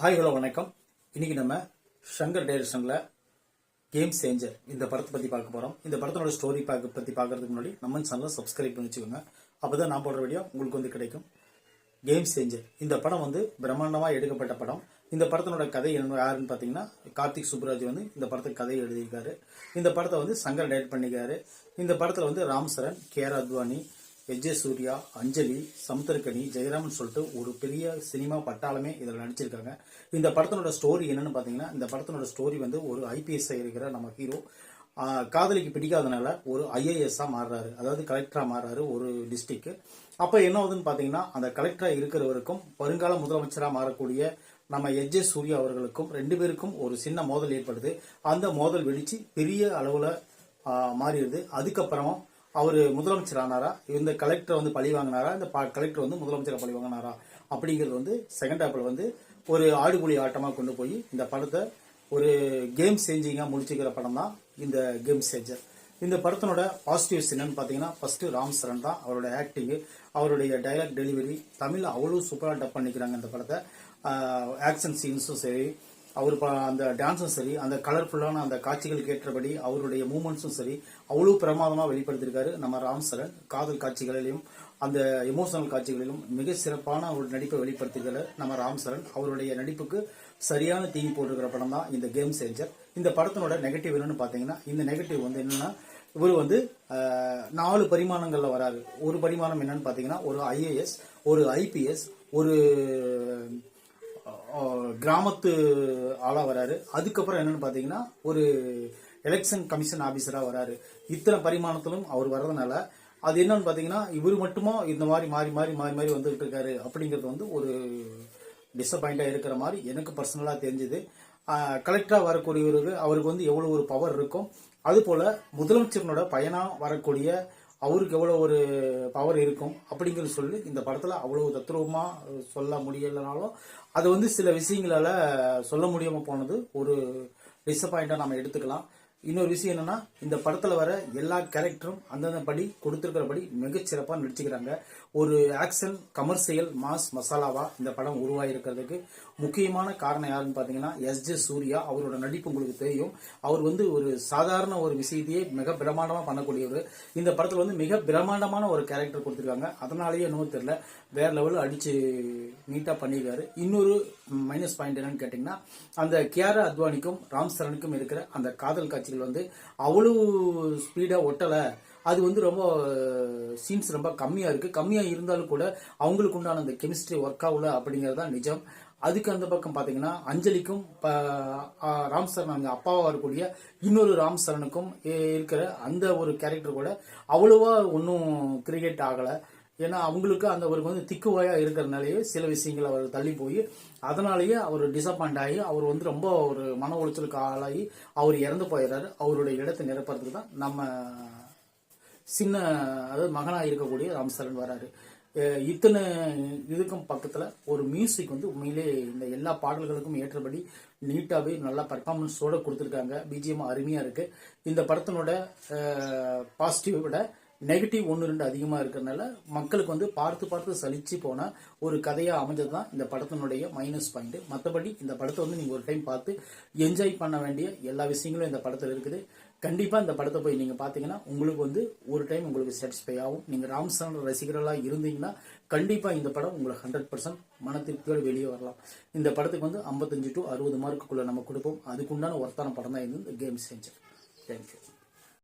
Hi hello வணக்கம். இன்னைக்கு நம்ம ஷங்கர் டைரக்ஷன்ல கேம் சேஞ்சர் இந்த படத்தை பத்தி பார்க்க போறோம். இந்த படத்தோட ஸ்டோரி பத்தி பார்க்கறதுக்கு முன்னாடி நம்ம சேனலை சப்ஸ்கிரைப் பண்ணி வச்சுக்கோங்க. அப்பதான் நான் போடுற வீடியோ உங்களுக்கு கிடைக்கும். கேம் சேஞ்சர் இந்த படம் பிரம்மாண்டமா எடுக்கப்பட்ட படம். இந்த படத்தினோட கதை யாருன்னு பாத்தீங்கன்னா கார்த்திக் சுப்புராஜ் இந்த படத்துக்கு கதை எழுதியிருக்காரு. இந்த படத்தை சங்கர் டைரக்ட் பண்ணிருக்காரு. இந்த படத்துல ராம் சரண், கேஆர் அத்வானி, எஜ்ஜே சூர்யா, அஞ்சலி, சமுத்திரக்கனி, ஜெயராமன் சொல்லிட்டு ஒரு பெரிய சினிமா பட்டாளமே இதில் நடிச்சிருக்காங்க. இந்த படத்தினோட ஸ்டோரி என்னன்னு பாத்தீங்கன்னா, இந்த படத்தினோட ஸ்டோரி ஒரு IPS இருக்கிற நம்ம ஹீரோ காதலிக்கு பிடிக்காதனால ஒரு IAS மாறுறாரு, அதாவது கலெக்டரா மாறுறாரு ஒரு டிஸ்ட்ரிக்ட். அப்ப என்ன ஆகுதுன்னு பாத்தீங்கன்னா, அந்த கலெக்டரா இருக்கிறவருக்கும் வருங்கால முதலமைச்சரா மாறக்கூடிய நம்ம எஜ்ஜே சூர்யா அவர்களுக்கும் ரெண்டு பேருக்கும் ஒரு சின்ன மோதல் ஏற்படுது. அந்த மோதல் வெடிச்சு பெரிய அளவுல மாறிடுது. அதுக்கப்புறமா அவர் முதலமைச்சர் ஆனாரா, இந்த கலெக்டர் பழி வாங்கினாரா, இந்த கலெக்டர் முதலமைச்சரை பழி வாங்கினாரா அப்படிங்கிறது செகண்ட் ஹாப்ல ஒரு ஆடுபுலி ஆட்டமா கொண்டு போய் இந்த படத்தை ஒரு கேம் சேஞ்சிங்கா முடிச்சுக்கிற படம் தான் இந்த கேம் சேஞ்சர். இந்த படத்தினோட பாசிட்டிவ்ஸ் என்னன்னு பாத்தீங்கன்னா, ஃபர்ஸ்ட் ராம் சரண் தான். அவரோட ஆக்டிங், அவருடைய டைலாக் டெலிவரி தமிழ்ல அவ்வளவு சூப்பரா டப் பண்ணிக்கிறாங்க. இந்த படத்தை ஆக்ஷன் சீன்ஸும் சரி, அவர் அந்த டான்ஸும் சரி, அந்த கலர்ஃபுல்லான அந்த காட்சிகளுக்கு ஏற்றபடி அவருடைய மூமெண்ட்ஸும் சரி அவ்வளவு பிரமாதமா வெளிப்படுத்திருக்காரு நம்ம ராம் சரண். காதல் காட்சிகளிலும் அந்த எமோஷனல் காட்சிகளிலும் மிக சிறப்பான ஒரு நடிப்பை வெளிப்படுத்திருக்காரு நம்ம ராம் சரண். அவருடைய நடிப்புக்கு சரியான தீனி போட்டிருக்கிற படம் தான் இந்த கேம் சேஞ்சர். இந்த படத்தினோட நெகட்டிவ் என்னன்னு பாத்தீங்கன்னா, இந்த நெகட்டிவ் என்னன்னா, இவர் 4 பரிமாணங்கள்ல வராரு. ஒரு பரிமாணம் என்னன்னு பாத்தீங்கன்னா, ஒரு IAS, ஒரு IPS, ஒரு கிராமத்து ஆளா வராரு. அதுக்கப்புறம் என்னன்னு பாத்தீங்கன்னா, ஒரு எலெக்ஷன் கமிஷன் ஆபீசரா வராரு. இத்தனை பரிமாணத்திலும் அவர் வர்றதுனால அது என்னன்னு பாத்தீங்கன்னா, இவர் மட்டுமா இந்த மாதிரி மாறி மாறி மாறி மாறி வந்துட்டு இருக்காரு அப்படிங்கிறது ஒரு டிசப்பாயிண்டா இருக்கிற மாதிரி எனக்கு பர்சனலா தெரிஞ்சது. கலெக்டரா வரக்கூடியவருக்கு அவருக்கு எவ்வளவு ஒரு பவர் இருக்கும், அது போல முதலமைச்சரனோட பயனா வரக்கூடிய அவருக்கு எவ்வளவு ஒரு பவர் இருக்கும் அப்படிங்கிறது சொல்லி இந்த படத்துல அவ்வளவு தத்ரூபமா சொல்ல முடியலனாலும் அது சில விஷயங்களால சொல்ல முடியாம போனது ஒரு டிசப்பாயிண்டா நம்ம எடுத்துக்கலாம். இன்னொரு விஷயம் என்னன்னா, இந்த படத்துல வர எல்லா கேரக்டரும் அந்தந்த படி கொடுத்திருக்கிறபடி மிகச்சிறப்பா நடிச்சுக்கிறாங்க. ஒரு ஆக்ஷன் கமர்ஷியல் மாஸ் மசாலாவா இந்த படம் உருவாயிருக்கிறதுக்கு முக்கியமான காரணம் யாருன்னு பாத்தீங்கன்னா எஸ்ஜே சூர்யா. அவரோட நடிப்பு உங்களுக்கு தெரியும். அவர் ஒரு சாதாரண ஒரு விஷயத்தையே மிக பிரம்மாண்டமா பண்ணக்கூடியவர். இந்த படத்துல மிக பிரம்மாண்டமான ஒரு கேரக்டர் கொடுத்திருக்காங்க. அதனாலேயே என்னவோ தெரியல, வேற லெவலில் அடிச்சு நீட்டா பண்ணிருக்காரு. இன்னொரு மைனஸ் பாயிண்ட் என்னன்னு கேட்டீங்கன்னா, அந்த கேஆர் அத்வானிக்கும் ராம் சரணுக்கும் இருக்கிற அந்த காதல் காட்சிகள் அவ்வளவு ஸ்பீடா ஒட்டல. அது ரொம்ப சீன்ஸ் ரொம்ப கம்மியா இருக்கு. கம்மியா இருந்தாலும் கூட அவங்களுக்கு உண்டான அந்த கெமிஸ்ட்ரி ஒர்க் ஆகல அப்படிங்கறதா நிஜம். அதுக்கு அந்த பக்கம் பாத்தீங்கன்னா, அஞ்சலிக்கும் ராம் சரண் அப்பாவா வரக்கூடிய இன்னொரு ராம் சரணுக்கும் இருக்கிற அந்த ஒரு கேரக்டர் கூட அவ்வளவா ஒன்னும் கிரியேட் ஆகல. ஏன்னா அவங்களுக்கு அந்த ஒரு திக்குவாயா இருக்கிறதுனாலயே சில விஷயங்கள் அவர் தள்ளி போய் அதனாலேயே அவர் டிசப்பாயிண்ட் ஆகி அவர் ரொம்ப ஒரு மன உளைச்சலுக்கு ஆளாகி அவர் இறந்து போயிடுறாரு. அவருடைய இடத்தை நிரப்புறதுக்கு தான் நம்ம சின்ன, அதாவது மகனா இருக்கக்கூடிய ராம் சரண் வராரு. இத்தனை இதுக்கும் பக்கத்துல ஒரு மியூசிக் உண்மையிலே இந்த எல்லா பாடல்களுக்கும் ஏற்றபடி நீட்டாவே நல்லா பர்ஃபார்மன்ஸோட கொடுத்திருக்காங்க. பிஜிஎம் அருமையா இருக்கு. இந்த படத்தினோட பாசிட்டிவ் விட நெகட்டிவ் 1-2 அதிகமா இருக்கிறதுனால மக்களுக்கு பார்த்து பார்த்து சலிச்சு போன ஒரு கதையா அமைஞ்சதுதான் இந்த படத்தினுடைய மைனஸ் பாயிண்ட். மற்றபடி இந்த படத்தை நீங்க ஒரு டைம் பார்த்து என்ஜாய் பண்ண வேண்டிய எல்லா விஷயங்களும் இந்த படத்துல இருக்குது. கண்டிப்பா இந்த படத்தை போய் நீங்க பாத்தீங்கன்னா உங்களுக்கு ஒரு டைம் உங்களுக்கு சாட்டிஸ்ஃபை ஆகும். நீங்க ராம் சரண் ரசிகர்களா இருந்தீங்கன்னா கண்டிப்பா இந்த படம் உங்களுக்கு 100% மன திருப்தியோடு வெளியே வரலாம். இந்த படத்துக்கு 55 to 60 மார்க்குள்ள நம்ம கொடுப்போம். அதுக்குண்டான ஒர்த்தான படம் தான் இந்த கேம் சேஞ்சர். தேங்க்யூ.